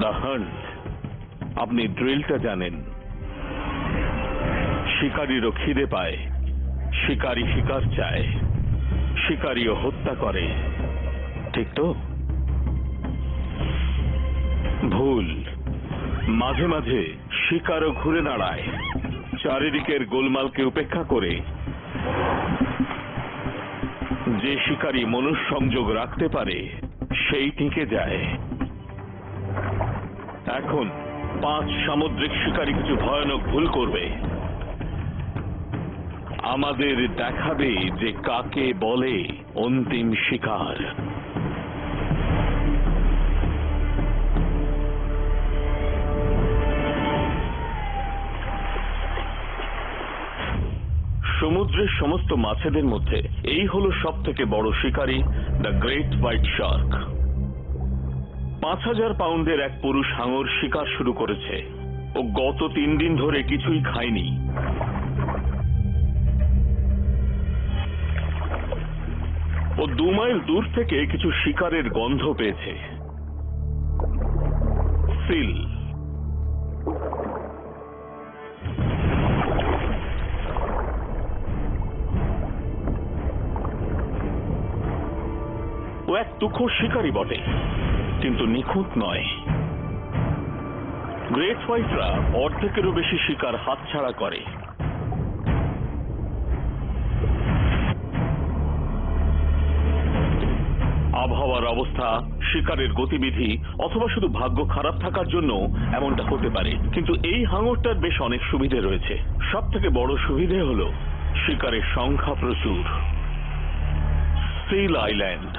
The hunt. আপনি ড্রিলটা জানেন। শিকারীরও খিদে পায়, শিকারী শিকার চায়, শিকারীও হত্যা করে, ঠিক তো? ভুল। মাঝে মাঝে শিকারও ঘুরে দাঁড়ায়, চারিদিকের গোলমালকে উপেক্ষা করে। যে শিকারী মনুসংযোগ রাখতে পারে সেই টিকে যায়। এখন 5 সামুদ্রিক শিকারী কিছু ভয়ানক ভুল করবে, আমাদের দেখাবে যে কাকে বলে অন্তিম শিকার। সমুদ্রের সমস্ত মাছেদের মধ্যে এই হলো সব থেকে বড় শিকারী, দ্য গ্রেট হোয়াইট শার্ক। 5000 পাউন্ডের এক পুরুষ হাঙর শিকার শুরু করেছে। ও গত 3 দিন ধরে কিছুই খায়নি। ও 2 মাইল দূর থেকে কিছু শিকারের গন্ধ পেয়েছে। সিল। ও এক তুখোড় শিকারী বটে, কিন্তু নিখুঁত নয়। গ্রেট হোয়াইটরা অর্ধেকেরও বেশি শিকার হাতছাড়া করে। আবহাওয়ার অবস্থা, শিকারের গতিবিধি অথবা শুধু ভাগ্য খারাপ থাকার জন্য এমনটা হতে পারে, কিন্তু এই হাঙরটার বেশ অনেক সুবিধে রয়েছে। সব থেকে বড় সুবিধে হলো শিকারের সংখ্যা প্রচুর। Seal island.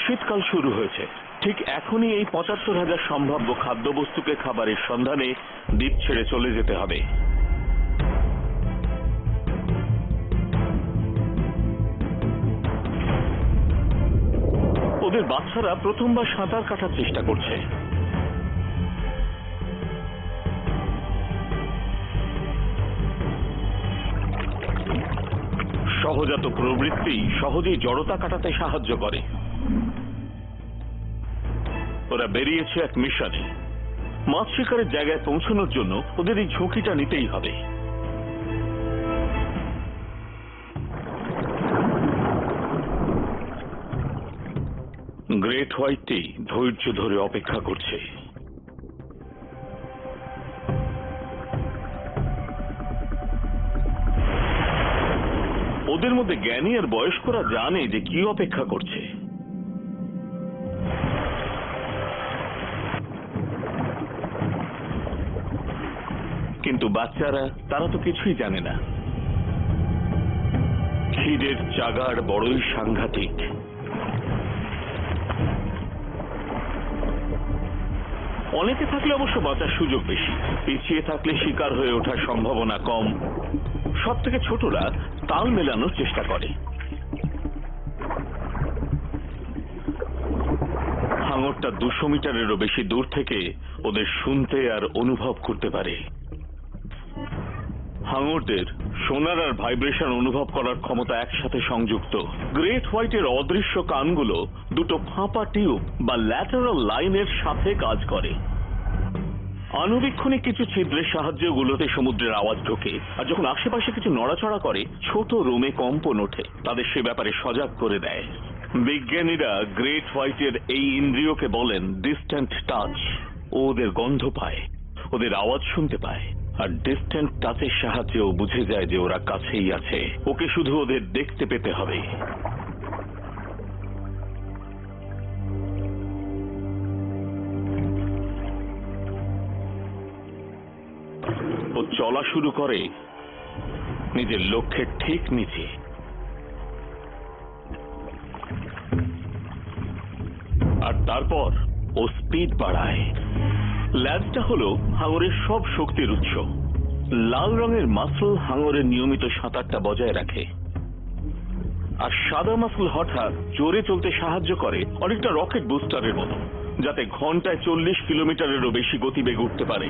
শীতকাল শুরু হয়েছে। ঠিক এখনই এই ৭৫,০০০ সম্ভাব্য খাদ্যবস্তুকে খাবারের সন্ধানে দ্বীপ ছেড়ে চলে যেতে হবে। ওদের বাচ্চারা প্রথমবার সাঁতার কাটার চেষ্টা করছে। সহজাত প্রবৃত্তি সহজেই জড়তা কাটাতে সাহায্য করে। ওরা বেরিয়েছে এক মিশনে। মাছ শিকারের জায়গায় পৌঁছানোর জন্য ওদের এই ঝুঁকিটা নিতেই হবে। গ্রেট হোয়াইটটি ধৈর্য ধরে অপেক্ষা করছে। ওদের মধ্যে জ্ঞানী আর বয়স্করা জানে যে কি অপেক্ষা করছে। কিন্তু বাচ্চারা, তারা তো কিছুই জানে না। খিদের চাগার বড়ই সাংঘাতিক। অনেকে থাকলে অবশ্য বাঁচার সুযোগ বেশি, পিছিয়ে থাকলে শিকার হয়ে ওঠার সম্ভাবনা কম। সব থেকে ছোটরা তাল মেলানোর চেষ্টা করে। হাঙরটা 200 মিটারেরও বেশি দূর থেকে ওদের শুনতে আর অনুভব করতে পারে। হাঙরদের সোনার আর ভাইব্রেশন অনুভব করার ক্ষমতা একসাথে সংযুক্ত। গ্রেট হোয়াইটের অদৃশ্য কানগুলো দুটো ফাঁপা টিউব বা ল্যাটারাল লাইনের সাথে কাজ করে। আণুবীক্ষণিক কিছু ছিদ্রের সাহায্যে ওগুলোতে সমুদ্রের আওয়াজ ঢোকে, আর যখন আশেপাশে কিছু নড়াচড়া করে ছোট রোমে কম্পন ওঠে, তাদের সে ব্যাপারে সজাগ করে দেয়। বিজ্ঞানীরা গ্রেট হোয়াইটের এই ইন্দ্রিয়কে বলেন ডিস্ট্যান্ট টাচ। ও ওদের গন্ধ পায়, ওদের আওয়াজ শুনতে পায়, আর ডিস্ট্যান্ট টাচের সাহায্যে ও বুঝে যায় যে ওরা কাছেই আছে। ওকে শুধু ওদের দেখতে পেতে হবে। ও চলা শুরু করে নিজের লক্ষ্যের ঠিক নিচে। আর তারপর ও স্পিড বাড়ায়। ল্যাজটা হলো হাঙরের সব শক্তির উৎস। লাল রঙের মাসল হাঙরের নিয়মিত সাঁতারটা বজায় রাখে, আর সাদা মাসল হঠাৎ জোরে চলতে সাহায্য করে, অনেকটা রকেট বুস্টারের মতো, যাতে ঘন্টায় 40 কিলোমিটারেরও বেশি গতিবেগ উঠতে পারে।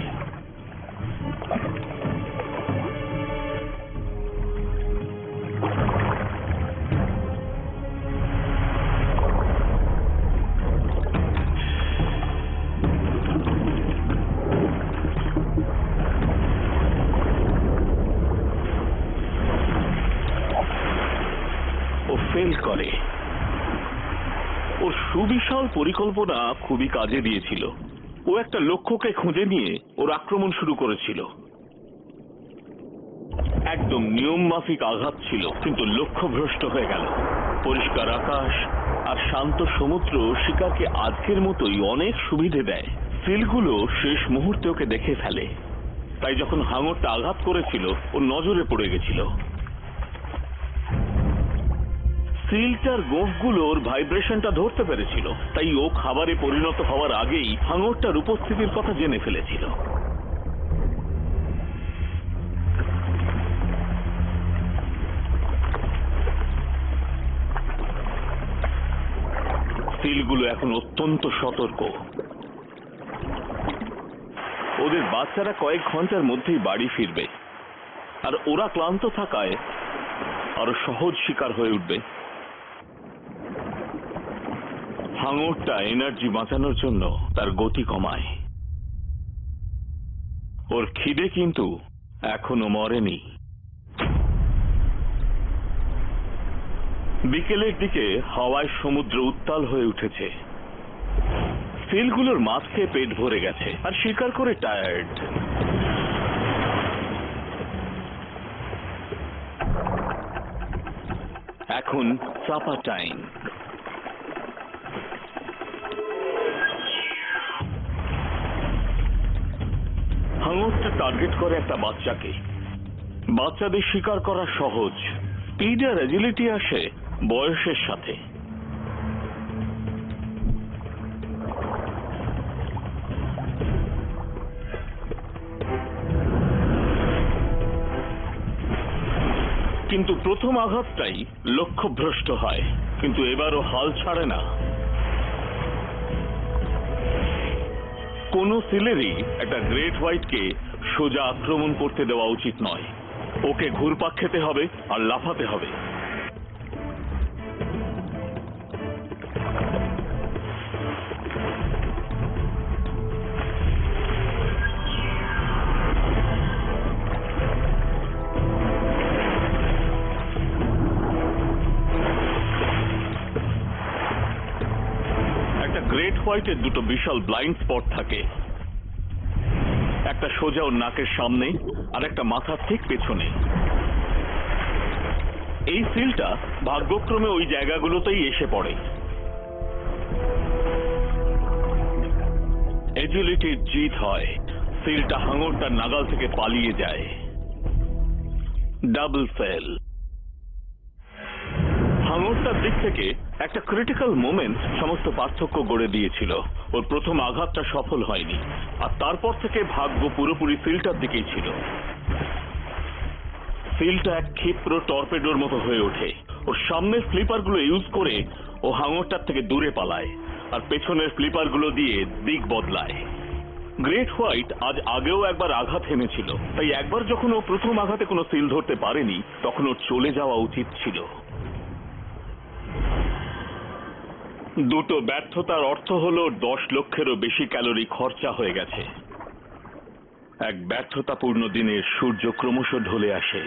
ও ফেল করে। ওর সুবিশাল পরিকল্পনা খুবই কাজে দিয়েছিল। ও একটা লক্ষ্যকে খুঁজে নিয়ে ওর আক্রমণ শুরু করেছিল। একদম নিয়ম মাফিক আঘাত ছিল, কিন্তু লক্ষ্যভ্রষ্ট হয়ে গেল। পরিষ্কার আকাশ আর শান্ত সমুদ্র শিকারকে আজকের মতোই অনেক সুবিধে দেয়। সিলগুলো শেষ মুহূর্তে ওকে দেখে ফেলে, তাই যখন হাঙরটা আঘাত করেছিল ওর নজরে পড়ে গেছিল। সিলটার গোঁফগুলো ওর ভাইব্রেশনটা ধরতে পেরেছিল, তাই ও খাবারে পরিণত হওয়ার আগেই হাঙরটার উপস্থিতির কথা জেনে ফেলেছিল। সিলগুলো এখন অত্যন্ত সতর্ক। ওদের বাচ্চারা কয়েক ঘন্টার মধ্যেই বাড়ি ফিরবে, আর ওরা ক্লান্ত থাকায় আরো সহজ শিকার হয়ে উঠবে। হাঙরটা এনার্জি বাঁচানোর জন্য তার গতি কমায়। ওর খিদে কিন্তু এখনো মরেনি। বিকেলের দিকে হাওয়ায় সমুদ্র উত্তাল হয়ে উঠেছে। সিলগুলোর মাছ খেয়ে পেট ভরে গেছে আর শিকার করে টায়ার্ড। এখন চাপা টাইম। হাঙরটা টার্গেট করে একটা বাচ্চাকে। বাচ্চাদের শিকার করা সহজ, স্পিড আর এজিলিটি আসে বয়সের সাথে। কিন্তু প্রথম আঘাতটাই লক্ষ্যভ্রষ্ট হয়, কিন্তু এবারও হাল ছাড়ে না। কোন সিলেরই একটা গ্রেট হোয়াইটকে সোজা আক্রমণ করতে দেওয়া উচিত নয়। ওকে ঘুরপাক খেতে হবে আর লাফাতে হবে। একটা গ্রেট হোয়াইটের দুটো বিশাল ব্লাইন্ড স্পট থাকে, একটা সোজা ওর নাকের সামনে আর একটা মাথার ঠিক পেছনে। এই সিলটা ভাগ্যক্রমে ওই জায়গাগুলোতেই এসে পড়ে। এজিলিটির জিত হয়। সিলটা হাঙরটার নাগাল থেকে পালিয়ে যায়। Double fail. হাঙরটার দিক থেকে একটা ক্রিটিক্যাল মোমেন্ট সমস্ত পার্থক্য গড়ে দিয়েছিল। ওর প্রথম আঘাতটা সফল হয়নি, আর তারপর থেকে ভাগ্য পুরোপুরি সিলটার দিকেই ছিল। সিলটা এক ক্ষিপ্র টর্পেডোর মতো হয়ে ওঠে। ওর সামনের ফ্লিপারগুলো ইউজ করে ও হাঙরটার থেকে দূরে পালায়, আর পেছনের ফ্লিপারগুলো দিয়ে দিক বদলায়। গ্রেট হোয়াইট আজ আগেও একবার আঘাত হেনেছিল, তাই একবার যখন ও প্রথম আঘাতে কোনো সিল ধরতে পারেনি তখন ওর চলে যাওয়া উচিত ছিল। দুটো ব্যর্থতার অর্থ হলো 10 লক্ষেরও বেশি ক্যালোরি খরচা হয়ে গেছে। এক ব্যর্থতাপূর্ণ দিনের সূর্য ক্রমশ ঢলে আসে,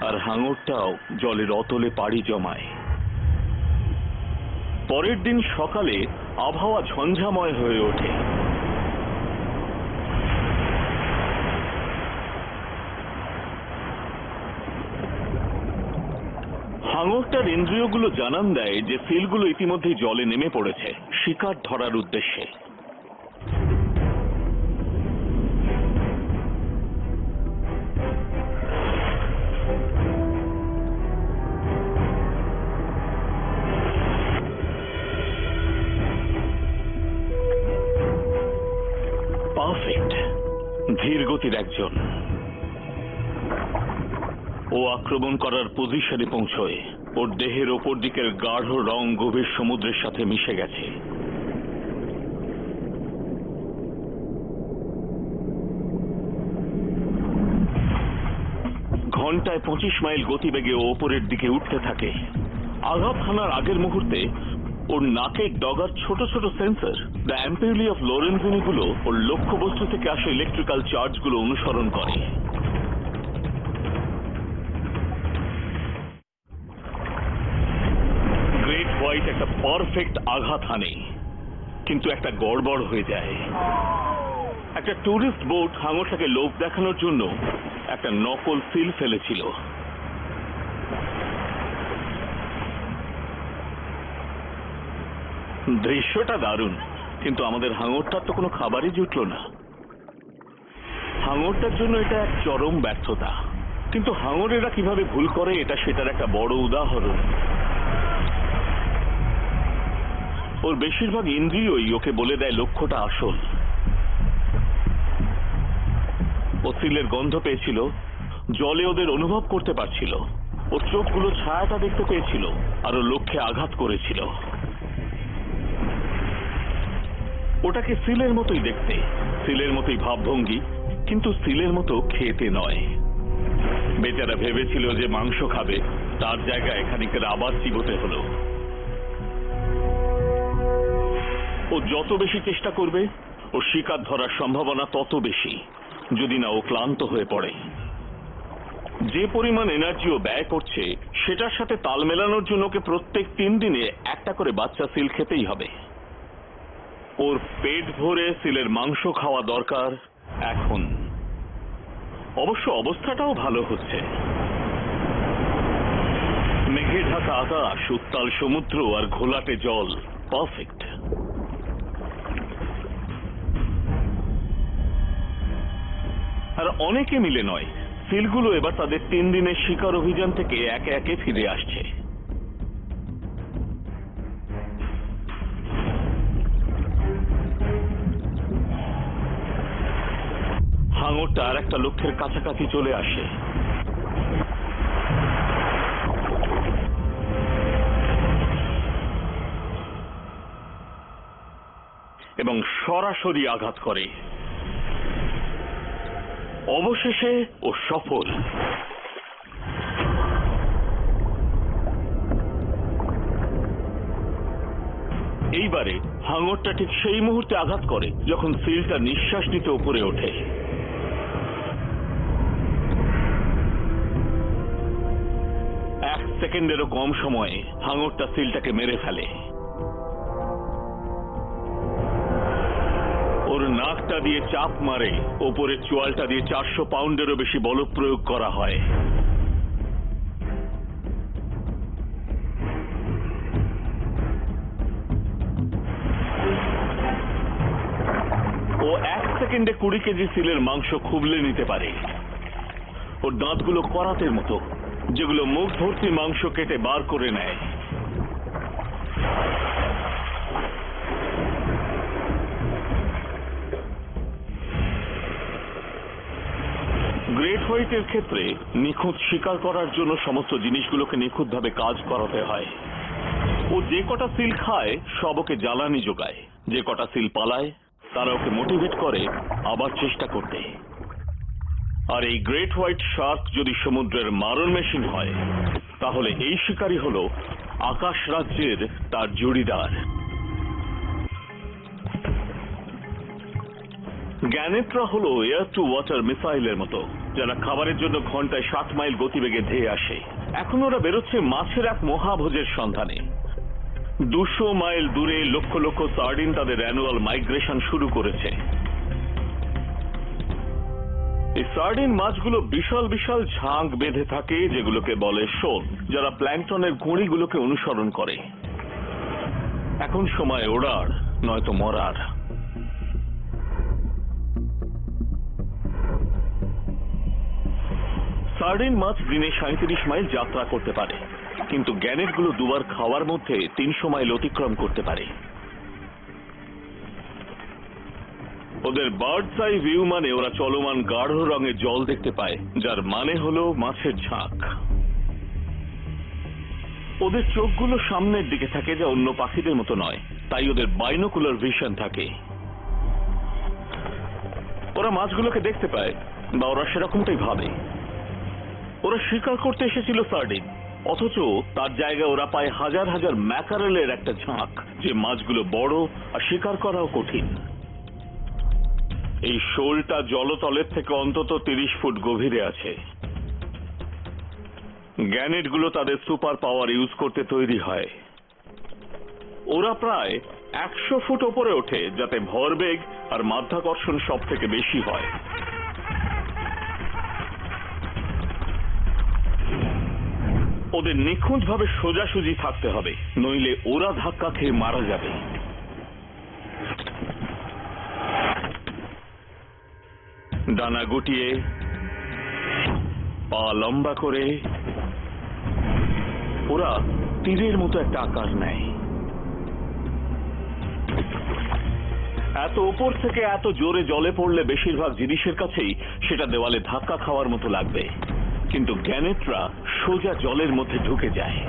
আর হাঙরটাও জলের অতলে পাড়ি জমায়। পরের দিন সকালে আবহাওয়া ঝঞ্ঝাময় হয়ে ওঠে। হাঙরটার ইন্দ্রিয়গুলো জানান দেয় যে সিলগুলো ইতিমধ্যেই জলে নেমে পড়েছে শিকার ধরার উদ্দেশ্যে। পারফেক্ট, ধীর গতির একজন। ও আক্রমণ করার পজিশনে পৌঁছয়। ওর দেহের ওপর দিকের গাঢ় রং গভীর সমুদ্রের সাথে মিশে গেছে। ঘন্টায় 25 মাইল গতিবেগে ও ওপরের দিকে উঠতে থাকে। আঘাত হানার আগের মুহূর্তে ওর নাকের ডগার ছোট ছোট সেন্সর, দ্য অ্যাম্পিউলি অফ লোরেনজিনি গুলো ওর লক্ষ্যবস্তু থেকে আসা ইলেকট্রিক্যাল চার্জগুলো অনুসরণ করে। হোয়াইট একটা পারফেক্ট আঘাত হানে, কিন্তু একটা গড়বড় হয়ে যায়। একটা টুরিস্ট বোট হাঙরটাকে লোভ দেখানোর জন্য একটা নকল সিল ফেলেছিল। দৃশ্যটা দারুণ, কিন্তু আমাদের হাঙরটার তো কোনো খাবারই জুটল না। হাঙরটার জন্য এটা এক চরম ব্যর্থতা। কিন্তু হাঙরেরা কিভাবে ভুল করে এটা সেটার একটা বড় উদাহরণ। ওর বেশিরভাগ ইন্দ্রিয়ই ওকে বলে দেয় লক্ষ্যটা আসল। ও সিলের গন্ধ পেয়েছিল, জলে ওদের অনুভব করতে পারছিল, ওর চোখগুলো ছায়াটা দেখতে পেয়েছিল, আর ও লক্ষ্যে আঘাত করেছিল। ওটাকে সিলের মতোই দেখতে, সিলের মতোই ভাবভঙ্গি, কিন্তু সিলের মতো খেতে নয়। বেচারা ভেবেছিল যে মাংস খাবে, তার জায়গায় খানিকের আবার চিবোতে হলো। ও যত বেশি চেষ্টা করবে, ও শিকার ধরার সম্ভাবনা তত বেশি, যদি না ও ক্লান্ত হয়ে পড়ে। যে পরিমাণ এনার্জি ও ব্যয় করছে সেটার সাথে তাল মেলানোর জন্য ওকে প্রত্যেক 3 দিনে একটা করে বাচ্চা সিল খেতেই হবে। ওর পেট ভরে সিলের মাংস খাওয়া দরকার এখন। অবশ্য অবস্থাটাও ভালো হচ্ছে। মেঘে ঢাকা আকাশ, উত্তাল সমুদ্র আর ঘোলাটে জল, পারফেক্ট। আর অনেকে মিলে নয়, সিলগুলো এবার তাদের 3 দিনের শিকার অভিযান থেকে একে একে ফিরে আসছে। হাঙরটা আর একটা লক্ষ্যের কাছাকাছি চলে আসে। এবং সরাসরি আঘাত করে। অবশেষে ও সফল। এইবারে হাঙরটা ঠিক সেই মুহূর্তে আঘাত করে যখন সিলটা নিঃশ্বাস নিতে উপরে ওঠে। এক সেকেন্ডেরও কম সময়ে হাঙরটা সিলটাকে মেরে ফেলে। ওর নাকটা দিয়ে চাপ মারে, ওপরের চোয়ালটা দিয়ে 400 পাউন্ডেরও বেশি বল প্রয়োগ করা হয়। ও 1 সেকেন্ডে 20 কেজি সিলের মাংস খুবলে নিতে পারে। ওর দাঁতগুলো করাতের মতো, যেগুলো মুখ ভর্তি মাংস কেটে বার করে নেয়। গ্রেট হোয়াইটের ক্ষেত্রে নিখুঁত শিকার করার জন্য সমস্ত জিনিসগুলোকে নিখুঁতভাবে কাজ করাতে হয়। ও যে কটা সিল খায় সব ওকে জ্বালানি যোগায়, যে কটা সিল পালায় তারা ওকে মোটিভেট করে আবার চেষ্টা করতে। আর এই গ্রেট হোয়াইট শার্ক যদি সমুদ্রের মারণ মেশিন হয়, তাহলে এই শিকারী হলো আকাশ রাজ্যের তার জুড়িদার। গ্যানেটরা হলো এয়ার টু ওয়াটার মিসাইলের মতো, যারা খাবারের জন্য ঘন্টায় 60 মাইল গতিবেগে ধেয়ে আসে। এখন ওরা বেরোচ্ছে মাছের এক মহাভোজের সন্ধানে। 200 মাইল দূরে লক্ষ লক্ষ সার্ডিন তাদের অ্যানুয়াল মাইগ্রেশন শুরু করেছে। এই সার্ডিন মাছগুলো বিশাল বিশাল ঝাঁক বেঁধে থাকে, যেগুলোকে বলে শোল, যারা প্ল্যাঙ্কটনের গুঁড়িগুলোকে অনুসরণ করে। এখন সময় ওড়ার, নয়তো মরার। সার্ডিন মাছ দিনে 37 মাইল যাত্রা করতে পারে, কিন্তু গ্যানেটগুলো দুবার খাওয়ার মধ্যে 300 মাইল অতিক্রম করতে পারে। ওদের বার্ডস আই ভিউ মানে ওরা চলমান গাঢ় রঙের জল দেখতে পায়, যার মানে হলো মাছের ঝাঁক। ওদের চোখগুলো সামনের দিকে থাকে, যা অন্য পাখিদের মতো নয়, তাই ওদের বাইনোকুলার ভিশন থাকে। ওরা মাছগুলোকে দেখতে পায়, বা ওরা সেরকমটাই ভাবে। ওরা শিকার করতে এসেছিল সার্ডিন, অথচ তার জায়গায় ওরা পায় হাজার হাজার ম্যাকারেলের একটা ঝাঁক, যে মাছগুলো বড় আর শিকার করাও কঠিন। এই শোলটা জলতলের থেকে অন্তত 30 ফুট গভীরে আছে। গ্যানেটগুলো তাদের সুপার পাওয়ার ইউজ করতে তৈরি হয়। ওরা প্রায় 100 ফুট ওপরে ওঠে, যাতে ভরবেগ আর মাধ্যাকর্ষণ সব থেকে বেশি হয়। ওদের নিখুঁতভাবে সোজাসুজি থাকতে হবে, নইলে ওরা ধাক্কা খেয়ে মারা যাবে। ডানা গুটিয়ে, পা লম্বা করে ওরা তীরের মতো একটা আকার নেয়। এত উপর থেকে এত জোরে জলে পড়লে বেশিরভাগ জিনিসের কাছেই সেটা দেওয়ালে ধাক্কা খাওয়ার মতো লাগবে, কিন্তু গ্যানেটরা সোজা জলের মধ্যে ঢুকে যায়।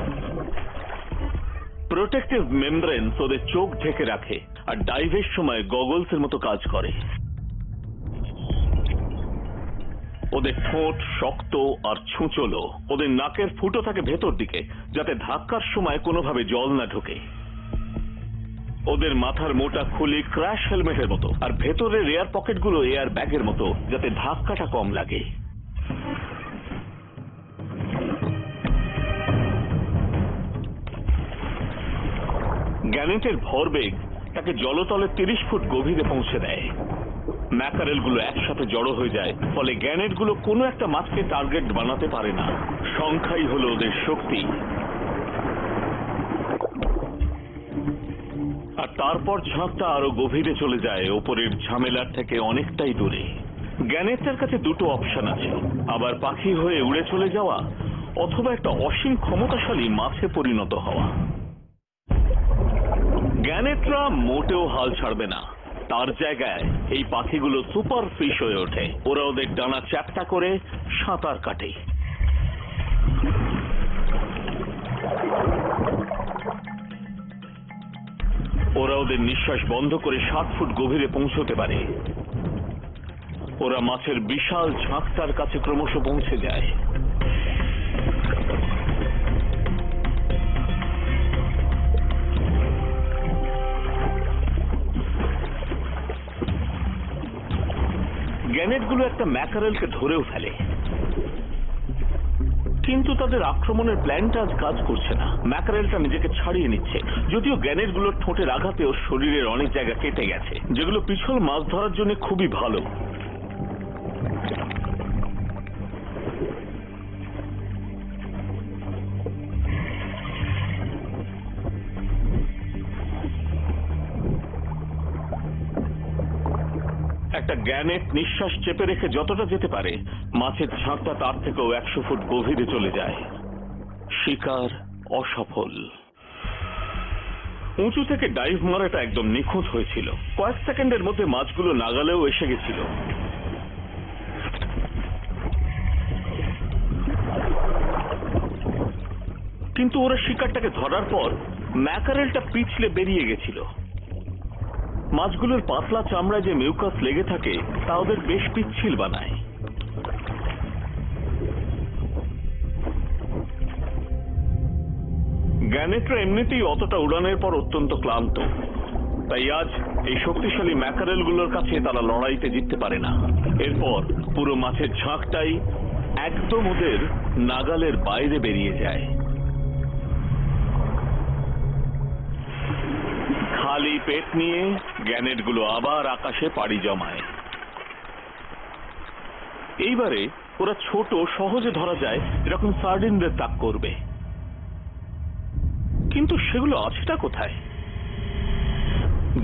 প্রোটেক্টিভ মেমব্রেন ওদের চোখ ঢেকে রাখে আর ডাইভের সময় গগলসের মতো কাজ করে। ওদের ঠোঁট শক্ত আর ছুঁচলো। ওদের নাকের ফুটো থাকে ভেতর দিকে, যাতে ধাক্কার সময় কোনোভাবে জল না ঢোকে। ওদের মাথার মোটা খুলি ক্র্যাশ হেলমেটের মতো, আর ভেতরের এয়ার পকেটগুলো এয়ার ব্যাগের মতো, যাতে ধাক্কাটা কম লাগে। গ্যানেটের ভরবেগ তাকে জলতলে 30 ফুট গভীরে পৌঁছে দেয়। ম্যাকারেলগুলো একসাথে জড়ো হয়ে যায়, ফলে গ্যানেটগুলো কোনো একটা মাছকে টার্গেট বানাতে পারে না। সংখ্যাই হলো ওদের শক্তি। আর তারপর ঝাঁকটা আরো গভীরে চলে যায়, ওপরের ঝামেলার থেকে অনেকটাই দূরে। গ্যানেটটার কাছে দুটো অপশন আছে, আবার পাখি হয়ে উড়ে চলে যাওয়া অথবা একটা অসীম ক্ষমতাশালী মাছে পরিণত হওয়া। গ্যানেটরা মোটেও হাল ছাড়বে না। তার জায়গায় এই পাখিগুলো সুপার ফিশ হয়ে ওঠে। ওরা ওদের ডানা চ্যাপ্টা করে সাঁতার কাটে। ওরা ওদের নিঃশ্বাস বন্ধ করে 7 ফুট গভীরে পৌঁছতে পারে। ওরা মাছের বিশাল ঝাঁকটার কাছে ক্রমশ পৌঁছে যায়। গ্যানেটগুলো একটা ম্যাকারেলকে ধরেও ফেলে, কিন্তু তাদের আক্রমণের প্ল্যানটা আজ কাজ করছে না। ম্যাকারেলটা নিজেকে ছাড়িয়ে নিচ্ছে, যদিও গ্যানেটগুলোর ঠোঁটের আঘাতে ওর শরীরের অনেক জায়গা কেটে গেছে, যেগুলো পিছল মাছ ধরার জন্য খুবই ভালো। একটা গ্যানেট নিঃশ্বাস চেপে রেখে যতটা যেতে পারে, মাছের ঝাঁকটা তার থেকেও 100 ফুট গভীরে চলে যায়। শিকার অসফল। উঁচু থেকে ডাইভ মারাটা একদম নিখুঁত হয়েছিল। কয়েক সেকেন্ডের মধ্যে মাছগুলো নাগালেও এসে গেছিল। কিন্তু ওরা শিকারটাকে ধরার পর ম্যাকারেলটা পিছলে বেরিয়ে গেছিল। মাছগুলোর পাতলা চামড়ায় যে মিউকাস লেগে থাকে তা ওদের বেশ পিচ্ছিল বানায়। গ্যানেটরা এমনিতেই অতটা উড়ানের পর অত্যন্ত ক্লান্ত, তাই আজ এই শক্তিশালী ম্যাকারেলগুলোর কাছে তারা লড়াইতে জিততে পারে না। এরপর পুরো মাছের ঝাঁকটাই একদম ওদের নাগালের বাইরে বেরিয়ে যায়। খালি পেট নিয়ে গ্যানেটগুলো আবার আকাশে পাড়ি জমায়। এইবারে ওরা ছোট, সহজে ধরা যায় এরকম সার্ডিনদের তাক করবে, কিন্তু সেগুলো আছেটা কোথায়?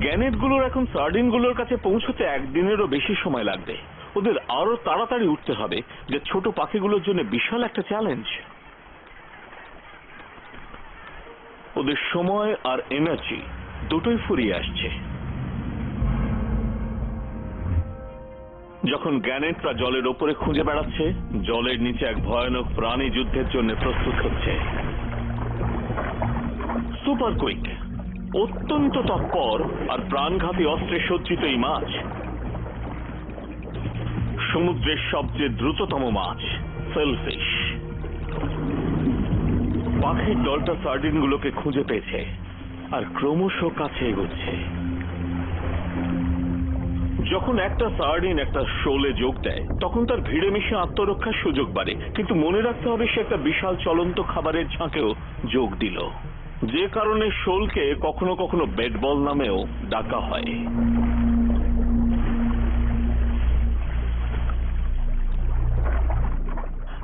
গ্যানেটগুলোর এখন সার্ডিনগুলোর কাছে পৌঁছতে একদিনেরও বেশি সময় লাগবে। ওদের আরো তাড়াতাড়ি উঠতে হবে, যে ছোট পাখিগুলোর জন্য বিশাল একটা চ্যালেঞ্জ। ওদের সময় আর এনার্জি দুটোই ফুরিয়ে আসছে। যখন গ্যানেটরা জলের ওপরে খুঁজে বেড়াচ্ছে, জলের নিচে এক ভয়ানক প্রাণী যুদ্ধের জন্য প্রস্তুত হচ্ছে। সুপার কুইক, অত্যন্ত তৎপর আর প্রাণঘাতী অস্ত্রে সজ্জিত এই মাছ সমুদ্রের সবচেয়ে দ্রুততম মাছ, সেলফিশ। পাখির দলটা সার্ডিনগুলোকে খুঁজে পেয়েছে আর ক্রমশ কাছে এগোচ্ছে। যখন একটা সার্ডিন একটা শোলে যোগ দেয়, তখন তার ভিড়ে মিশে আত্মরক্ষার সুযোগ বাড়ে, কিন্তু মনে রাখতে হবে সে একটা বিশাল চলন্ত খাবারের ঝাঁকেও যোগ দিল। যে কারণে শোলকে কখনো কখনো বেড বল নামেও ডাকা হয়।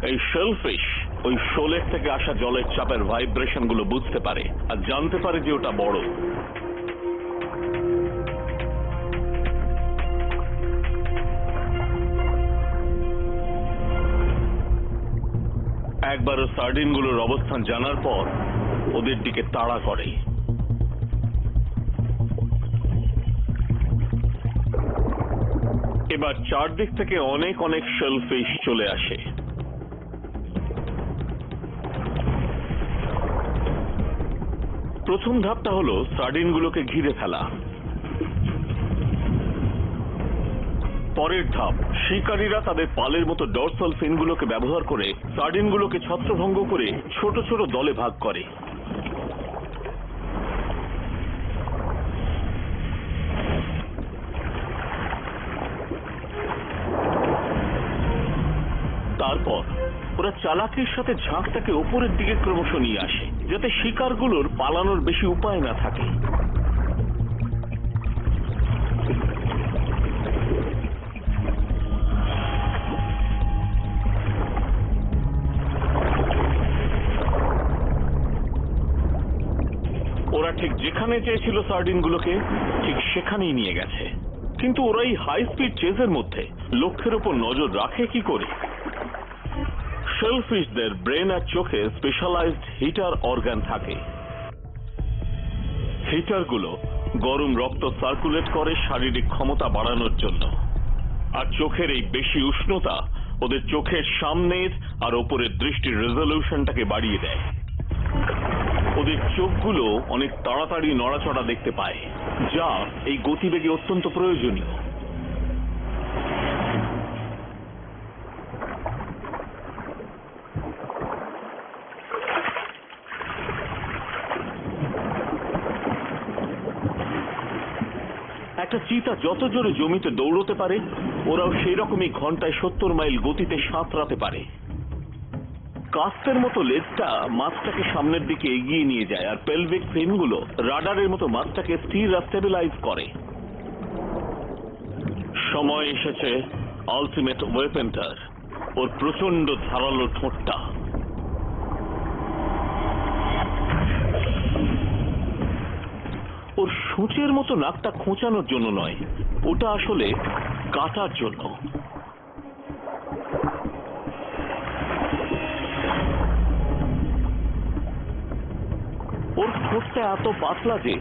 এই শেলফিশ ওই শোলের থেকে আসা জলের চাপের ভাইব্রেশন গুলো বুঝতে পারে আর জানতে পারে যে ওটা বড়। একবার সার্ডিন গুলোর অবস্থান জানার পর ওদের দিকে তাড়া করে। এবার চারদিক থেকে অনেক অনেক শেলফিশ চলে আসে। প্রথম ধাপটা হলো সার্ডিন গুলোকে ঘিরে ফেলা। পরের ধাপ, শিকারীরা তাদের পালের মতো ডরসাল ফিনগুলোকে ব্যবহার করে সার্ডিনগুলোকে ছত্রভঙ্গ করে ছোট ছোট দলে ভাগ করে। তারপর ওরা চালাকির সাথে ঝাঁকটাকে উপরের দিকে ক্রমশ নিয়ে আসে, যাতে শিকারগুলোর পালানোর বেশি উপায় না থাকে। ওরা ঠিক যেখানে চেয়েছিল সার্ডিনগুলোকে ঠিক সেখানেই নিয়ে গেছে। কিন্তু ওরা এই হাই স্পিড চেজের মধ্যে লক্ষ্যের উপর নজর রাখে কি করে? শেলফিশদের ব্রেন আর চোখে স্পেশালাইজড হিটার অর্গান থাকে। হিটারগুলো গরম রক্ত সার্কুলেট করে শারীরিক ক্ষমতা বাড়ানোর জন্য। আর চোখের এই বেশি উষ্ণতা ওদের চোখের সামনের আর ওপরের দৃষ্টির রেজলিউশনটাকে বাড়িয়ে দেয়। ওদের চোখগুলো অনেক তাড়াতাড়ি নড়াচড়া দেখতে পায়, যা এই গতিবেগে অত্যন্ত প্রয়োজনীয়। একটা চিতা যত জোরে জমিতে দৌড়তে পারে, ওরাও সেই রকমই ঘন্টায় 70 মাইল গতিতে সাঁতরাতে পারে। কাস্টের মতো লেজটা মাছটাকে সামনের দিকে এগিয়ে নিয়ে যায়, আর পেলভিক ফিনগুলো রাডারের মতো মাছটাকে স্থির আর স্টেবিলাইজ করে। সময় এসেছে আলটিমেট ওয়েপেনটার, ওর প্রচন্ড ধারালো ঠোঁটটা। ওর সূচের মতো নাকটা খোঁচানোর জন্য নয়, ওটা আসলে কাটার জন্য। ওর ঠোঁটটা এত পাতলা যে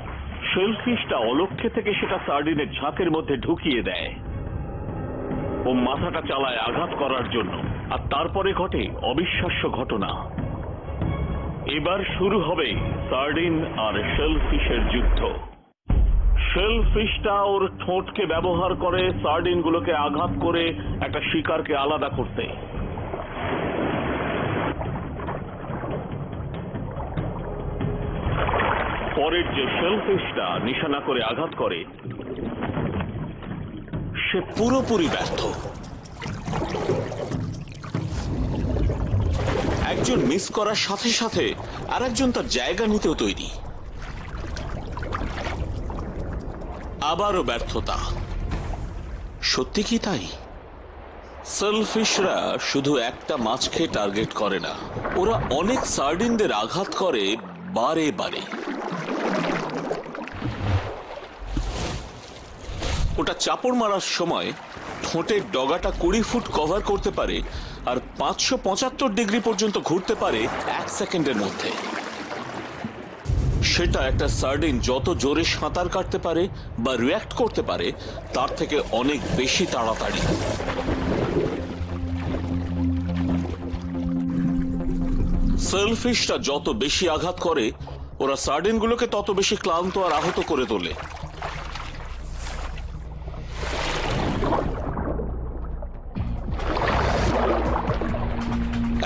শেলফিশটা অলক্ষ্যে থেকে সেটা সার্ডিনের ঝাঁকের মধ্যে ঢুকিয়ে দেয়। ও মাথাটা চালায় আঘাত করার জন্য, আর তারপরে ঘটে অবিশ্বাস্য ঘটনা। এবার শুরু হবে সার্ডিন আর শেলফিশের যুদ্ধ। শেলফিশটা ওর ঠোঁটকে ব্যবহার করে সার্ডিনগুলোকে আঘাত করে একটা শিকারকে আলাদা করতে। পরের যে শেলফিশটা নিশানা করে আঘাত করে সে পুরোপুরি ব্যর্থ। একজন মিস করার সাথে সাথে আরেকজন তার জায়গা নিতেও তৈরি। আবারও ব্যর্থতা। সত্যি কি তাই? শেলফিশরা শুধু একটা মাছকে টার্গেট করে না, ওরা অনেক সার্ডিনদের আঘাত করে বারে বারে। ওটা চাপড় মারার সময় ঠোঁটের ডগাটা 20 ফুট কভার করতে পারে, আর 575 ডিগ্রি পর্যন্ত ঘুরতে পারে 1 সেকেন্ডের মধ্যে। সেটা একটা সার্ডিন যত জোরে সাঁতার কাটতে পারে বা রিঅ্যাক্ট করতে পারে তার থেকে অনেক বেশি তাড়াতাড়ি। শেলফিশটা যত বেশি আঘাত করে, ওরা সার্ডিনগুলোকে তত বেশি ক্লান্ত আর আহত করে তোলে।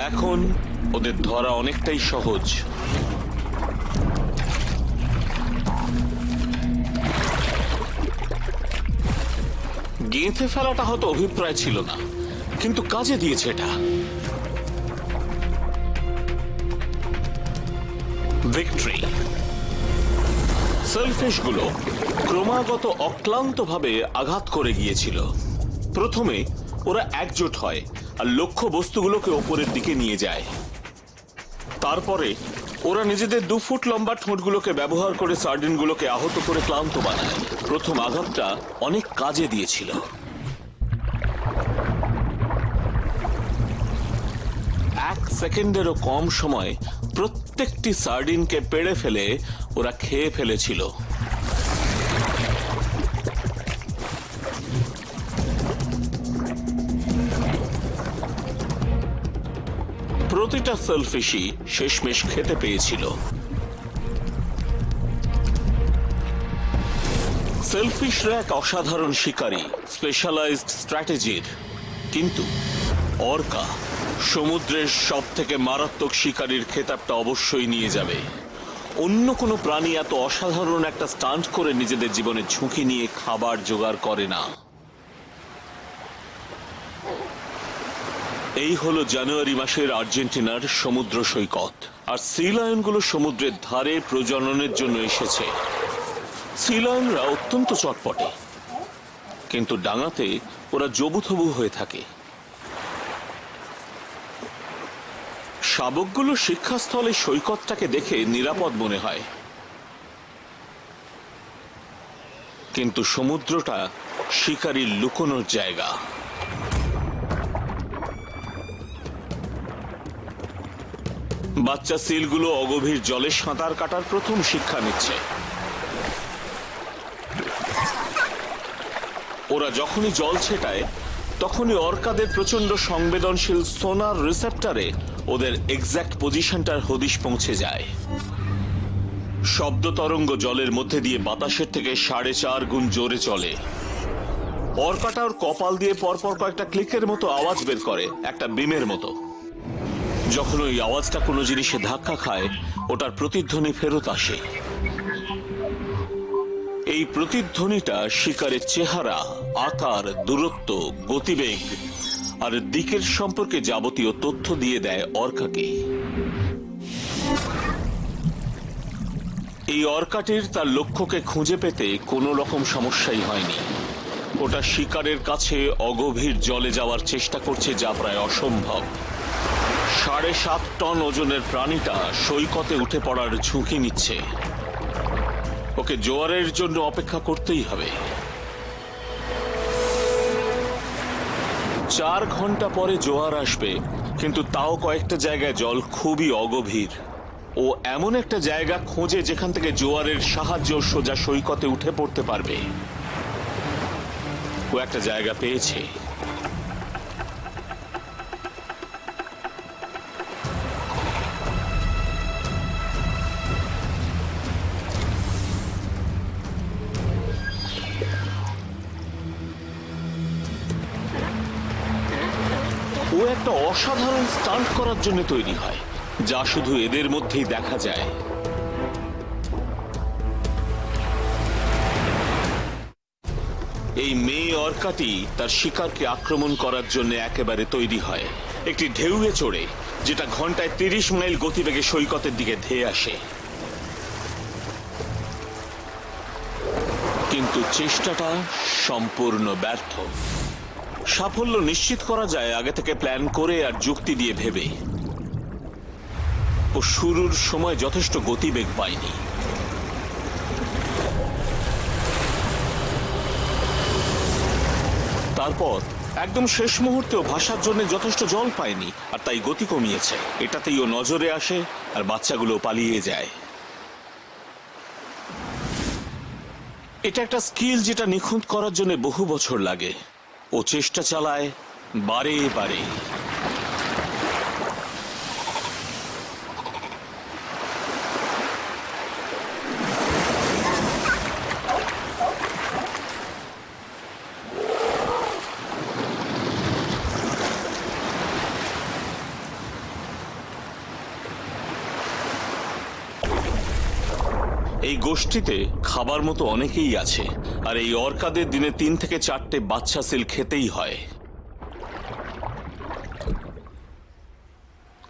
এখন ওদের ধরা অনেকটাই সহজ। গেঁথে ফেলাটা হয়তো অভিপ্রায় ছিল না, কিন্তু কাজে দিয়েছে এটা। ভিক্টরি। সেলফিশগুলো ক্রমাগত অক্লান্তভাবে আঘাত করে গিয়েছিল। প্রথমে ওরা একজোট হয় আর লক্ষ্য বস্তুগুলোকে ওপরের দিকে নিয়ে যায়। তারপরে ওরা নিজেদের 2 ফুট লম্বা ঠোঁটগুলোকে ব্যবহার করে সার্ডিনগুলোকে আহত করে ক্লান্ত বানায়। প্রথম আঘাতটা অনেক কাজে দিয়েছিল। 1 সেকেন্ডেরও কম সময় প্রত্যেকটি সার্ডিনকে পেড়ে ফেলে ওরা খেয়ে ফেলেছিল। প্রতিটা সেলফিশই শেষমেশ খেতে পেয়েছিল। সেলফিশরা এক অসাধারণ শিকারী, স্পেশালাইজড স্ট্র্যাটেজির। কিন্তু অর্কা সমুদ্রের সব থেকে মারাত্মক শিকারীর খেতাবটা অবশ্যই নিয়ে যাবে। অন্য কোনো প্রাণী এত অসাধারণ একটা স্টান্ট করে নিজেদের জীবনের ঝুঁকি নিয়ে খাবার জোগাড় করে না। এই হলো জানুয়ারি মাসের আর্জেন্টিনার সমুদ্র সৈকত। আর সি লায়নগুলো সমুদ্রের ধারে প্রজননের জন্য এসেছে। সি লায়নরা অত্যন্ত চটপটে, কিন্তু ডাঙাতে ওরা জবুথবু হয়ে থাকে। শাবকগুলো শিক্ষাস্থলে সৈকতটাকে দেখে নিরাপদ মনে হয়, কিন্তু সমুদ্রটা শিকারীর লুকোনোর জায়গা। বাচ্চা সিলগুলো অগভীর জলে সাঁতার কাটার প্রথম শিক্ষা নিচ্ছে। ওরা যখনই জল ছেটায় তখনই অর্কাদের প্রচন্ড সংবেদনশীল সোনার রিসেপ্টরে ওদের এক্স্যাক্ট পজিশনটার হদিশ পৌঁছে যায়। শব্দ তরঙ্গ জলের মধ্যে দিয়ে বাতাসের থেকে 4.5 গুণ জোরে চলে। অর্কাটা ওর কপাল দিয়ে পরপর কয়েকটা ক্লিকের মতো আওয়াজ বের করে, একটা বিমের মতো। যখন ওই আওয়াজটা কোনো জিনিসে ধাক্কা খায় ওটার প্রতিধ্বনি ফেরত আসে। এই প্রতিধ্বনিটা শিকারের চেহারা, আকার, দূরত্ব, গতিবেগ আর দিকের সম্পর্কে যাবতীয় তথ্য দিয়ে দেয় অর্কাকে। এই অর্কাটির তার লক্ষ্যকে খুঁজে পেতে কোনো রকম সমস্যাই হয়নি। ওটা শিকারের কাছে অগভীর জলে যাওয়ার চেষ্টা করছে, যা প্রায় অসম্ভব। 7.5 টন ওজনের প্রাণীটা সৈকতে উঠে পড়ার ঝুঁকি নিচ্ছে। ওকে জোয়ারের জন্য অপেক্ষা করতেই হবে। 4 ঘন্টা পরে জোয়ার আসবে, কিন্তু তাও কয়েকটা জায়গায় জল খুবই অগভীর। ও এমন একটা জায়গা খোঁজে যেখান থেকে জোয়ারের সাহায্য সোজা সৈকতে উঠে পড়তে পারবে। ও একটা জায়গা পেয়েছে। ও একটা অসাধারণ স্টান্ট করার জন্য তৈরি হয়, যা শুধু এদের মধ্যেই দেখা যায়। এই মেয়ে অর্কাটি তার শিকারকে আক্রমণ করার জন্য একেবারে তৈরি হয়, একটি ঢেউয়ে চড়ে, যেটা ঘন্টায় 30 মাইল গতিবেগে সৈকতের দিকে ধেয়ে আসে। কিন্তু চেষ্টাটা সম্পূর্ণ ব্যর্থ। সাফল্য নিশ্চিত করা যায় আগে থেকে প্ল্যান করে আর যুক্তি দিয়ে ভেবে। ও শুরুর সময় যথেষ্ট গতিবেগ পায়নি। তারপর একদম শেষ মুহূর্তেও ভাসার জন্য যথেষ্ট জল পায়নি, আর তাই গতি কমিয়েছে। এটাতেই ও নজরে আসে আর বাচ্চাগুলো পালিয়ে যায়। এটা একটা স্কিল যেটা নিখুঁত করার জন্য বহু বছর লাগে। ও চেষ্টা চালায় বারে বারে। এই গোষ্ঠীতে খাবার মতো অনেকেই আছে, আর এই অর্কাদের দিনে 3 থেকে 4টে বাচ্চা সিল খেতেই হয়।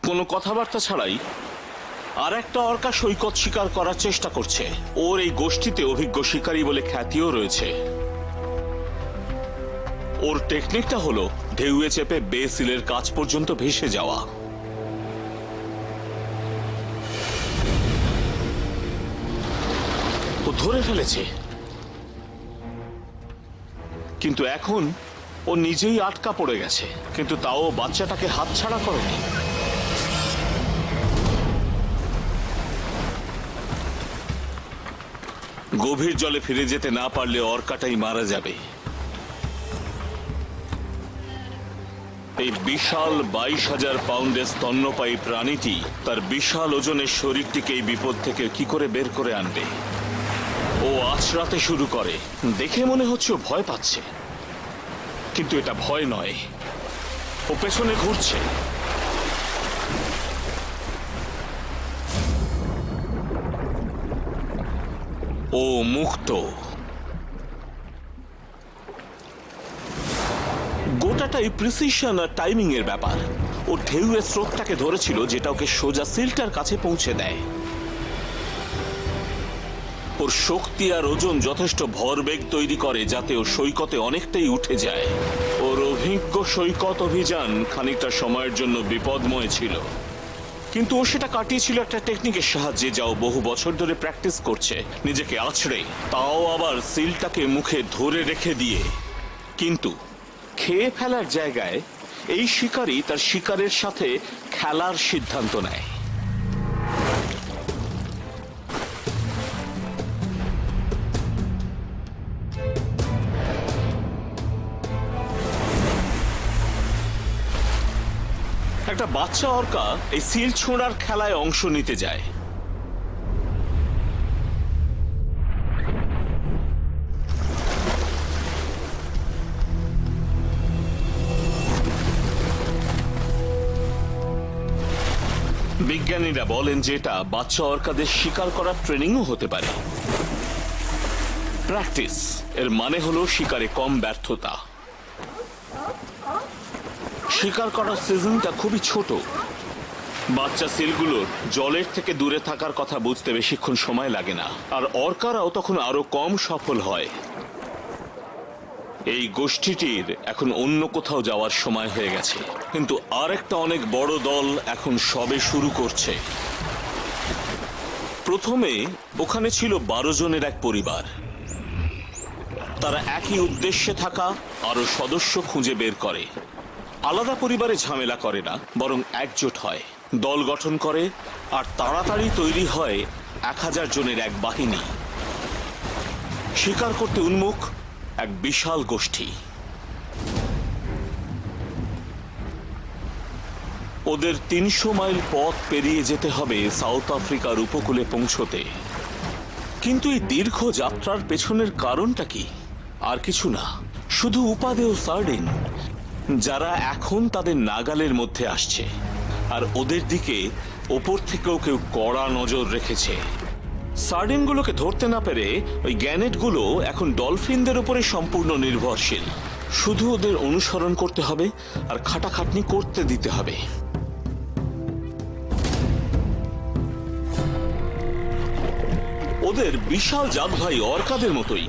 কোনো কথাবার্তা ছাড়াই আর একটা অর্কা সৈকত শিকার করার চেষ্টা করছে। ওর এই গোষ্ঠীতে অভিজ্ঞ শিকারী বলে খ্যাতিও রয়েছে। ওর টেকনিকটা হলো ঢেউয়ে চেপে বে সিলের কাছ পর্যন্ত ভেসে যাওয়া। ও ধরে ফেলেছে, কিন্তু এখন ও নিজেই আটকা পড়ে গেছে। কিন্তু তাও বাচ্চাটাকে হাতছাড়া করেনি। গভীর জলে ফিরে যেতে না পারলে অর্কাটাই মারা যাবে। এই বিশাল 22,000 পাউন্ডের স্তন্যপায়ী প্রাণীটি তার বিশাল ওজনের শরীরটিকে এই বিপদ থেকে কি করে বের করে আনবে? ও আছড়াতে শুরু করে। দেখে মনে হচ্ছে ও ভয় পাচ্ছে, কিন্তু এটা ভয় নয়। ও পেছনে ঘুরছে। ও মুক্ত। গোটাটাই প্রিসিশন আর টাইমিং এর ব্যাপার। ও ঢেউয়ের স্রোতটাকে ধরেছিল, যেটা ওকে সোজা সিলটার কাছে পৌঁছে দেয়। ওর শক্তি আর ওজন যথেষ্ট ভরবেগ তৈরি করে যাতে ও সৈকতে অনেকটাই উঠে যায়। ওর অভিজ্ঞ সৈকত অভিযান খানিকটা সময়ের জন্য বিপদময় ছিল, কিন্তু ও সেটা কাটিয়েছিল একটা টেকনিকের সাহায্যে, যাও বহু বছর ধরে প্র্যাকটিস করছে, নিজেকে আছড়ে, তাও আবার সিলটাকে মুখে ধরে রেখে দিয়ে। কিন্তু খেয়ে ফেলার জায়গায় এই শিকারী তার শিকারের সাথে খেলার সিদ্ধান্ত নেয়। একটা বাচ্চা অর্কা এই সিল ছোঁড়ার খেলায় অংশ নিতে যায়। বিজ্ঞানীরা বলেন যে এটা বাচ্চা অর্কাদের শিকার করার ট্রেনিংও হতে পারে। প্র্যাকটিস এর মানে হলো শিকারে কম ব্যর্থতা। শিকার করার সিজনটা খুবই ছোট। বাচ্চা সিলগুলোর জলের থেকে দূরে থাকার কথা বুঝতে বেশিক্ষণ সময় লাগে না, আর অর্কারাও তখন আরো কম সফল হয়। এই গোষ্ঠীটির এখন অন্য কোথাও যাওয়ার সময় হয়ে গেছে, কিন্তু আরেকটা অনেক বড় দল এখন সবে শুরু করছে। প্রথমে ওখানে ছিল 12 জনের এক পরিবার। তারা একই উদ্দেশ্যে থাকা আরো সদস্য খুঁজে বের করে। আলাদা পরিবারে ঝামেলা করে না, বরং একজোট হয়, দল গঠন করে, আর তাড়াতাড়ি তৈরি হয় 1000 জনের এক বাহিনী। শিকার করতে উন্মুখ এক বিশাল গোষ্ঠী। ওদের 300 মাইল পথ পেরিয়ে যেতে হবে সাউথ আফ্রিকার উপকূলে পৌঁছতে। কিন্তু এই দীর্ঘ যাত্রার পেছনের কারণটা কি? আর কিছু না, শুধু উপাদেয় সার্ডিন, যারা এখন তাদের নাগালের মধ্যে আসছে, আর ওদের দিকে ওপর থেকেও কেউ কড়া নজর রেখেছে। সার্ডিনগুলোকে ধরতে না পেরে ওই গ্যানেটগুলো এখন ডলফিনদের উপরে সম্পূর্ণ নির্ভরশীল। শুধু ওদের অনুসরণ করতে হবে আর খাটাখাটনি করতে দিতে হবে। ওদের বিশাল জাত ভাই অর্কাদের মতোই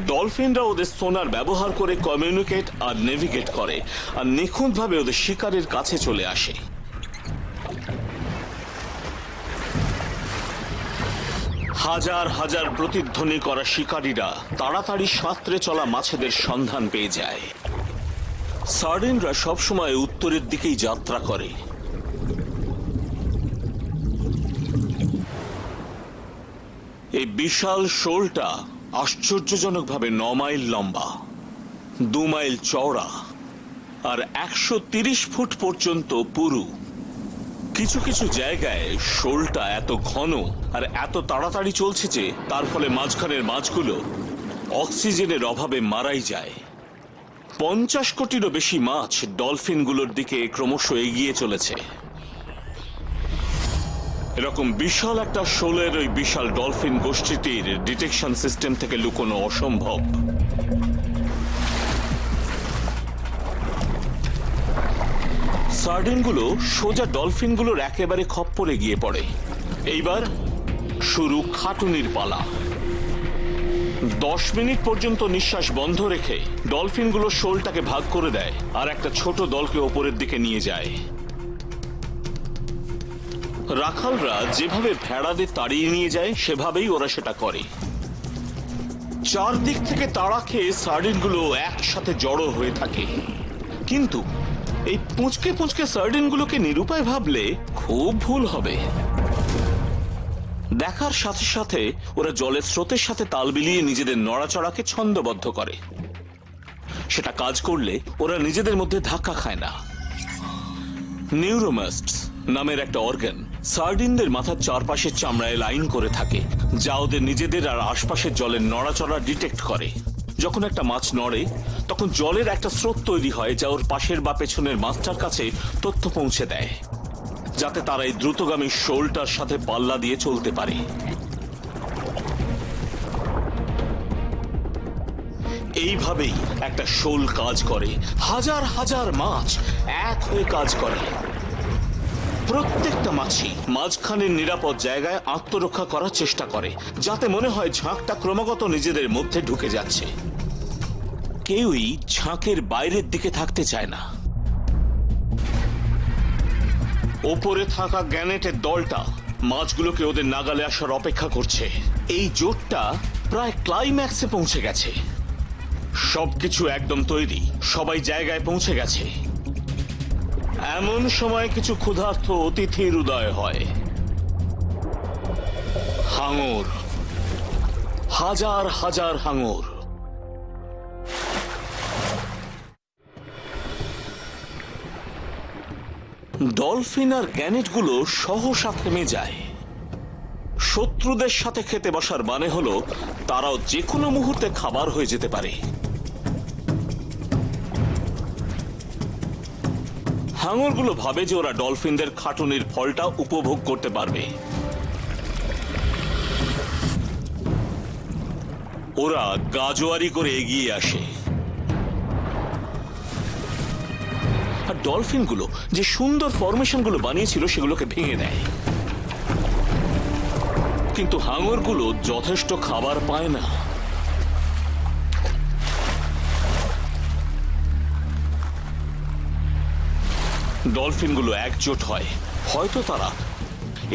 ডলফিনরা ওদের সোনার ব্যবহার করে কমিউনিকেট আর নেভিগেট করে, আর নিখুঁতভাবে ওদের শিকারের কাছে চলে আসে। হাজার হাজার প্রতিধ্বনি করা শিকারীরা তাড়াতাড়ি সাঁতরে চলা মাছেদের সন্ধান পেয়ে যায়। সার্ডিনরা সবসময় উত্তরের দিকেই যাত্রা করে। এই বিশাল শোলটা আশ্চর্যজনকভাবে 9 মাইল লম্বা, 2 মাইল চওড়া, আর 130 ফুট পর্যন্ত পুরু। কিছু কিছু জায়গায় শোলটা এত ঘন আর এত তাড়াতাড়ি চলছে যে তার ফলে মাঝখানের মাছগুলো অক্সিজেনের অভাবে মারাই যায়। 50 কোটিরও বেশি মাছ ডলফিনগুলোর দিকে ক্রমশ এগিয়ে চলেছে। এরকম বিশাল একটা শোলের ওই বিশাল ডলফিন গোষ্ঠীটির ডিটেকশন সিস্টেম থেকে লুকোনো অসম্ভব। সার্ডিনগুলো সোজা ডলফিনগুলোর একেবারে খপ্পরে গিয়ে পড়ে। এইবার শুরু খাটুনির পালা। 10 মিনিট পর্যন্ত নিঃশ্বাস বন্ধ রেখে ডলফিনগুলো শোলটাকে ভাগ করে দেয় আর একটা ছোট দলকে ওপরের দিকে নিয়ে যায়। রাখালরা যেভাবে ভেড়াদের তাড়িয়ে নিয়ে যায় সেভাবেই ওরা সেটা করে। চারদিক থেকে তাড়া খেয়ে সার্ডিনগুলো একসাথে জড়ো হয়ে থাকে, কিন্তু এই পুঁচকে পুঁচকে সার্ডিনগুলোকে নিরুপায় ভাবলে খুব ভুল হবে। দেখার সাথে সাথে ওরা জলের স্রোতের সাথে তাল মিলিয়ে নিজেদের নড়াচড়াকে ছন্দবদ্ধ করে। সেটা কাজ করলে ওরা নিজেদের মধ্যে ধাক্কা খায় না। নিউরোমাস্টস নামের একটা অর্গান সার্ডিনদের মাথার চারপাশের চামড়ায় লাইন করে থাকে, যা ওদের নিজেদের আর আশপাশের জলের নড়াচড়া ডিটেক্ট করে। যখন একটা মাছ নড়ে তখন জলের একটা স্রোত তৈরি হয় যা ওর পাশের বা পেছনের মাছটার কাছে তথ্য পৌঁছে দেয়, যাতে তারা এই দ্রুতগামী শোলটার সাথে পাল্লা দিয়ে চলতে পারে। এইভাবেই একটা শোল কাজ করে। হাজার হাজার মাছ এক হয়ে কাজ করে। প্রত্যেকটা মাছই মাঝখানের নিরাপদ জায়গায় আত্মরক্ষা করার চেষ্টা করে, যাতে মনে হয় ঝাঁকটা ক্রমাগত নিজেদের মধ্যে ঢুকে যাচ্ছে। কেউই ঝাঁকের বাইরের দিকে থাকতে চায় না। ওপরে থাকা গ্যানেটের দলটা মাছগুলোকে ওদের নাগালে আসার অপেক্ষা করছে। এই জোটটা প্রায় ক্লাইম্যাক্সে পৌঁছে গেছে। সবকিছু একদম তৈরি, সবাই জায়গায় পৌঁছে গেছে। এমন সময় কিছু ক্ষুধার্ত অতিথির উদয় হয়। হাঙর, হাজার হাজার হাঙর। ডলফিন আর গ্যানেটগুলো সহসা থেমে যায়। শত্রুদের সাথে খেতে বসার মানে হলো তারাও যে কোনো মুহূর্তে খাবার হয়ে যেতে পারে। হাঙরগুলো ভাবে যে ওরা ডলফিনদের খাটুনির ফলটা উপভোগ করতে পারবে। ওরা গাজোয়ারি করে এগিয়ে আসে, আর ডলফিনগুলো যে সুন্দর ফরমেশনগুলো বানিয়েছিল সেগুলোকে ভেঙে দেয়। কিন্তু হাঙরগুলো যথেষ্ট খাবার পায় না। ডলফিনগুলো একজোট হয়, হয়তো তারা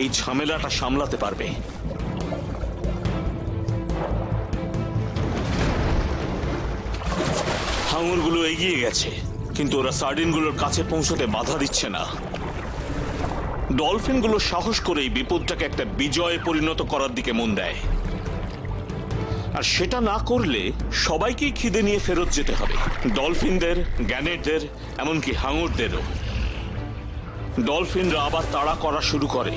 এই ঝামেলাটা সামলাতে পারবে। হাঙরগুলো এগিয়ে গেছে, কিন্তু ওরা সার্ডিনগুলোর কাছে পৌঁছতে বাধা দিচ্ছে না। ডলফিনগুলো সাহস করে এই বিপদটাকে একটা বিজয়ে পরিণত করার দিকে মন দেয়, আর সেটা না করলে সবাইকেই খিদে নিয়ে ফেরত যেতে হবে, ডলফিনদের, গ্যানেটদের, এমনকি হাঙরদেরও। ডলফিনরা আবার তাড়া করা শুরু করে।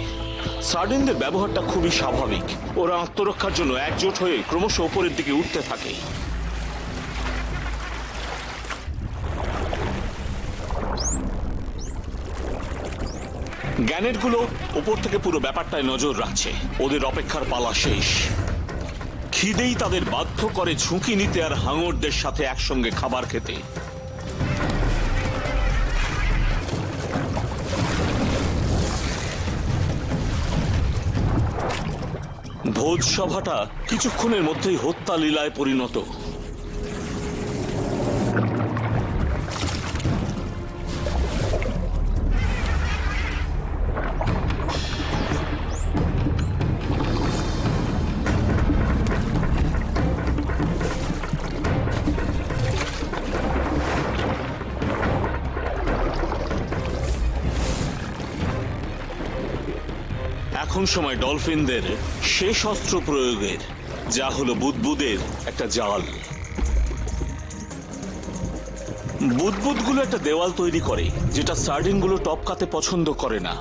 সার্ডিনদের ব্যবহারটা খুবই স্বাভাবিক। ওরা আত্মরক্ষার জন্য একজোট হয়ে ক্রমশ উপরের দিকে উঠতে থাকে। গ্যানেটগুলো উপর থেকে পুরো ব্যাপারটায় নজর রাখছে। ওদের অপেক্ষার পালা শেষ। খিদেই তাদের বাধ্য করে ঝুঁকি নিতে আর হাঙরদের সাথে একসঙ্গে খাবার খেতে। ভোজ সভাটা কিছুক্ষণের মধ্যেই হত্যা লীলায় পরিণত। এখন সময় ডলফিনদের শেষ অস্ত্র প্রয়োগের, যা হলো বুদবুদের একটা জাল। বুদবুদগুলো একটা দেওয়াল তৈরি করে, যেটা সার্ডিনগুলো টপকাতে পছন্দ করে না।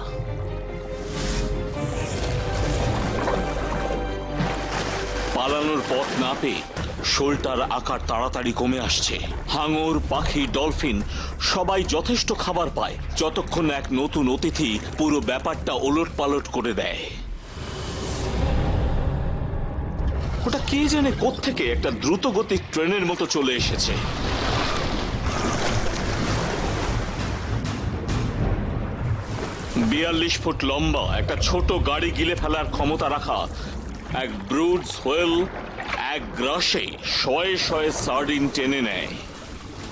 পালানোর পথ না পেয়ে শোলটার আকার তাড়াতাড়ি কমে আসছে। হাঙর, পাখি, ডলফিন সবাই যথেষ্ট খাবার পায়, যতক্ষণ না এক নতুন অতিথি পুরো ব্যাপারটা ওলটপালট করে দেয়। ওটা কে জানে কোত্থেকে একটা দ্রুতগতির ট্রেনের মতো চলে এসেছে। 42 ফুট লম্বা একটা ছোট গাড়ি গিলে ফেলার ক্ষমতা রাখা এক ব্রুডস হোয়েল এক গ্রাসে শয়ে শয়ে সার্ডিন টেনে নেয়।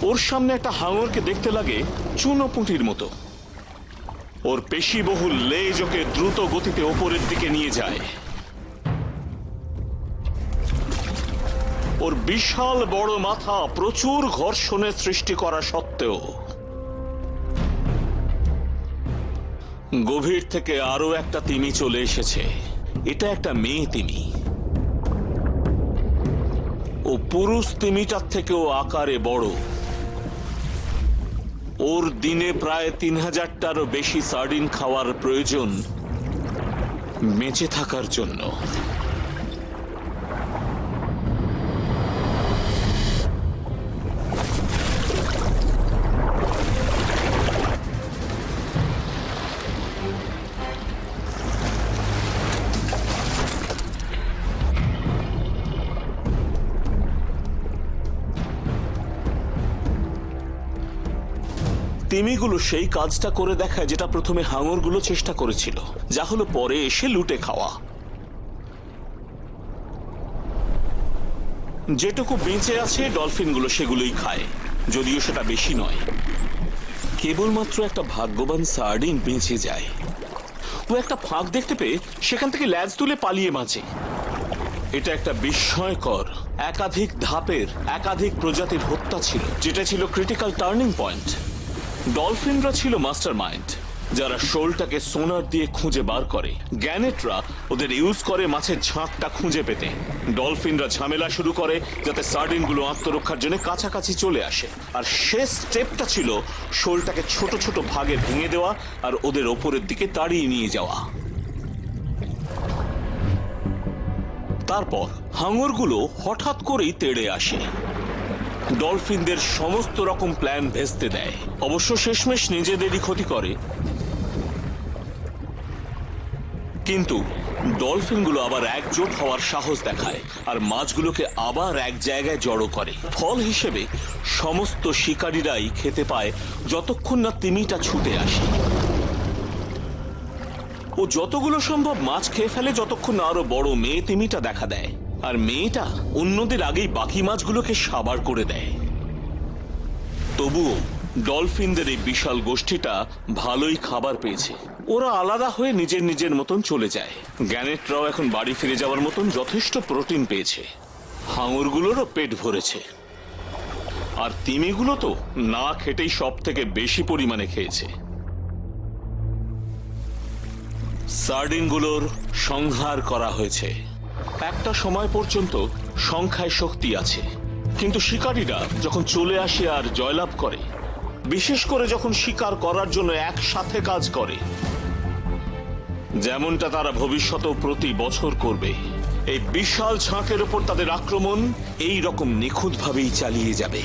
ওর সামনে একটা হাঙরকে দেখতে লাগে চুনোপুঁটির মতো। ওর পেশিবহুল লেজ ওকে দ্রুত গতিতে ওপরের দিকে নিয়ে যায়। ওর বিশাল বড় মাথা প্রচুর ঘর্ষণের সৃষ্টি করা সত্ত্বেও গভীর থেকে আরো একটা তিমি চলে এসেছে। এটা একটা মেয়ে তিমি। ও পুরুষ তিমিটার থেকেও আকারে বড়। ওর দিনে প্রায় 3000টারও বেশি সার্ডিন খাওয়ার প্রয়োজন বেঁচে থাকার জন্য। তিমিগুলো সেই কাজটা করে দেখায় যেটা প্রথমে হাঙরগুলো চেষ্টা করেছিল, যা হলো পরে এসে লুটে খাওয়া। যেটুকু বেঁচে আছে ডলফিনগুলো সেগুলোই খায়, যদিও সেটা বেশি নয়। কেবলমাত্র একটা ভাগ্যবান সার্ডিন বেঁচে যায়। ও একটা ফাঁক দেখতে পেয়ে সেখান থেকে ল্যাজ তুলে পালিয়ে বাঁচে। এটা একটা বিস্ময়কর একাধিক ধাপের একাধিক প্রজাতির হত্যা ছিল, যেটা ছিল ক্রিটিক্যাল টার্নিং পয়েন্ট। ডলফিনরা ছিল মাস্টার মাইন্ড, যারা শোলটাকে সোনার দিয়ে খুঁজে বার করে। গ্যানেটরা ওদের ইউজ করে মাছের ঝাঁকটা খুঁজে পেতে। ডলফিনরা ঝামেলা শুরু করে যাতে সার্ডিনগুলো আত্মরক্ষার জন্য কাছাকাছি চলে আসে। আর শেষ স্টেপটা ছিল শোলটাকে ছোট ছোট ভাগে ভেঙে দেওয়া আর ওদের ওপরের দিকে তাড়িয়ে নিয়ে যাওয়া। তারপর হাঙরগুলো হঠাৎ করেই তেড়ে আসে, ডলফিনদের সমস্ত রকম প্ল্যান ভেস্তে দেয়। অবশ্য শেষমেশ নিজেদেরই ক্ষতি করে, কিন্তু ডলফিনগুলো আবার একজোট হওয়ার সাহস দেখায় আর মাছগুলোকে আবার এক জায়গায় জড়ো করে। ফল হিসেবে সমস্ত শিকারীরাই খেতে পায় যতক্ষণ না তিমিটা ছুটে আসে। ও যতগুলো সম্ভব মাছ খেয়ে ফেলে যতক্ষণ না আরো বড় মেয়ে তিমিটা দেখা দেয়, আর মেয়েটা অন্যদের আগেই বাকি মাছগুলোকে সাবার করে দেয়। তবুও ডলফিনদের এই বিশাল গোষ্ঠীটা ভালোই খাবার পেয়েছে। ওরা আলাদা হয়ে নিজের নিজের মতন চলে যায়। গ্যানেটরাও এখন বাড়ি ফিরে যাওয়ার মতন যথেষ্ট প্রোটিন পেয়েছে। হাঙরগুলোরও পেট ভরেছে। আর তিমিগুলো তো না খেটেই সব থেকে বেশি পরিমাণে খেয়েছে। সার্ডিনগুলোর সংহার করা হয়েছে। একটা সময় পর্যন্ত সংখ্যায় শক্তি আছে, কিন্তু শিকারীরা যখন চলে আসে আর জয়লাভ করে, বিশেষ করে যখন শিকার করার জন্য একসাথে কাজ করে, যেমনটা তারা ভবিষ্যতেও প্রতি বছর করবে, এই বিশাল ঝাঁকের উপর তাদের আক্রমণ এই রকম নিখুঁতভাবেই চালিয়ে যাবে।